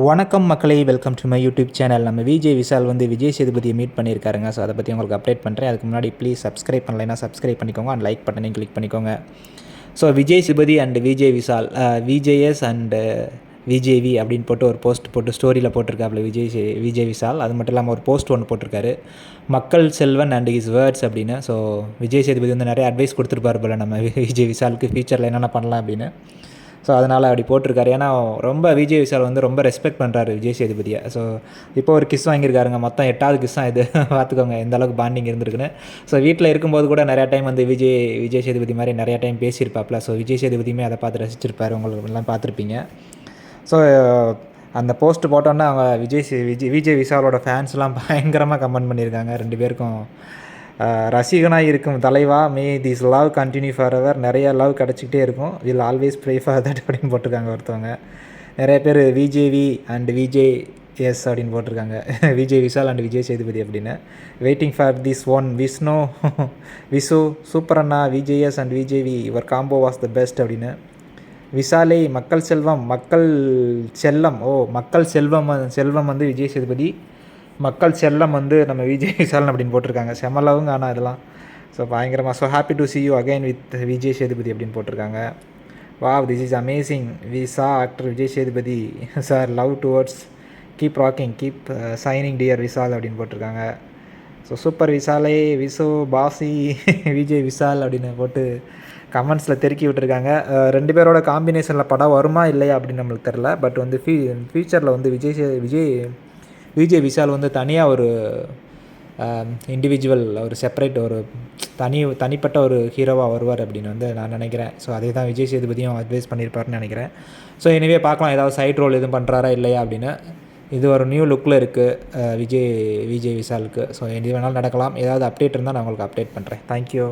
வணக்கம் மக்களே, welcome to my YouTube channel. நம்ம விஜய் விஷால் வந்து விஜய் சேதுபதியை மீட் பண்ணியிருக்காருங்க. ஸோ அதை பற்றி உங்களுக்கு அப்டேட் பண்ணுறேன். அதுக்கு முன்னாடி ப்ளீஸ் சப்ஸ்கிரைப் பண்ணலைன்னா சப்ஸ்கிரைப் பண்ணிக்கோங்க அண்ட் லைக் பட்டனையும் கிளிக் பண்ணிக்கோங்க. So Vijay Sethupathi and Vijay Vishal VJS and VJV அப்படின்னு போட்டு ஒரு போஸ்ட் போட்டு ஸ்டோரியில் போட்டிருக்காப்புல விஜய் விஷால். அது மட்டும் இல்லாமல் ஒரு போஸ்ட் ஒன்று போட்டிருக்காரு, மக்கள் செல்வன் அண்ட் ஹிஸ் வேர்ட்ஸ் அப்படின்னு. ஸோ விஜய் சேதுபதி வந்து நிறைய அட்வைஸ் கொடுத்துருப்பாரு போல் நம்ம விஜய் விஷாலுக்கு ஃபியூச்சரில் என்னென்ன பண்ணலாம் அப்படின்னு. ஸோ அதனால் அப்படி போட்டிருக்காரு. ஏன்னா ரொம்ப விஜய் விஷால் வந்து ரொம்ப ரெஸ்பெக்ட் பண்ணுறாரு விஜய் சேதுபதியை. ஸோ இப்போ ஒரு கிஸ் வாங்கியிருக்காருங்க, மொத்தம் 8வது கிஸ் தான் இது. பார்த்துக்கோங்க எந்த அளவுக்கு பாண்டிங் இருந்திருக்குன்னு. ஸோ வீட்டில் இருக்கும்போது கூட நிறையா டைம் வந்து விஜய் சேதுபதி மாதிரி நிறையா டைம் பேசியிருப்பாப்ல. ஸோ விஜய் சேதுபதியுமே அதை பார்த்து ரசிச்சிருப்பார், உங்களுக்கு எல்லாம் பார்த்துருப்பீங்க. ஸோ அந்த போஸ்ட் போட்டோன்னே அவங்க விஜய் விஷாலோட ஃபேன்ஸ்லாம் பயங்கரமாக கமெண்ட் பண்ணியிருக்காங்க. 2 பேருக்கும் ரசிகனாக இருக்கும் தலைவா, may this love continue forever, நிறைய லவ் கிடச்சிக்கிட்டே இருக்கும், will always pray for that அப்படின்னு போட்டிருக்காங்க ஒருத்தவங்க. நிறைய பேர் விஜேவி அண்ட் விஜேஎஸ் அப்படின்னு போட்டிருக்காங்க, விஜய் விஷால் அண்ட் விஜய் சேதுபதி அப்படின்னு. Waiting for this one Vishu super அண்ணா, VJS and VJV your combo was the best அப்படின்னு. விஷாலே மக்கள் செல்வம் மக்கள் செல்வம் வந்து விஜய் சேதுபதி, மக்கள் செல்லம் வந்து நம்ம விஜய் விஷால் அப்படின்னு போட்டிருக்காங்க. செமலவுங்க ஆனால் இதெல்லாம். ஸோ பயங்கரமாக. So happy to see you again with Vijay Sethupathi அப்படின்னு போட்டிருக்காங்க. Wow, this is amazing, we saw actor Vijay Sethupathi sir, love towards, keep rocking, keep shining dear Vishal அப்படின்னு போட்டிருக்காங்க. ஸோ சூப்பர் விஷாலே, விசு பாசி விஜய் விஷால் அப்படின்னு போட்டு கமெண்ட்ஸில் தெருக்கி விட்டுருக்காங்க. 2 பேரோட காம்பினேஷனில் படம் வருமா இல்லையா அப்படின்னு நம்மளுக்கு தெரில. பட் வந்து ஃபியூச்சரில் வந்து விஜய் விஷால் வந்து தனியாக ஒரு இண்டிவிஜுவல், ஒரு செப்பரேட், ஒரு தனிப்பட்ட ஒரு ஹீரோவாக வருவார் அப்படின்னு வந்து நான் நினைக்கிறேன். ஸோ அதே தான் விஜய் சேதுபதியும் அட்வைஸ் பண்ணியிருப்பாருன்னு நினைக்கிறேன். ஸோ எனிவே பார்க்கலாம் ஏதாவது சைட் ரோல் எதுவும் பண்ணுறாரா இல்லையா அப்படின்னு. இது ஒரு நியூ லுக்கில் இருக்குது விஜய் விஷாலுக்கு. ஸோ எது வேணாலும் நடக்கலாம். ஏதாவது அப்டேட் இருந்தால் நான் உங்களுக்கு அப்டேட் பண்ணுறேன். தேங்க்யூ.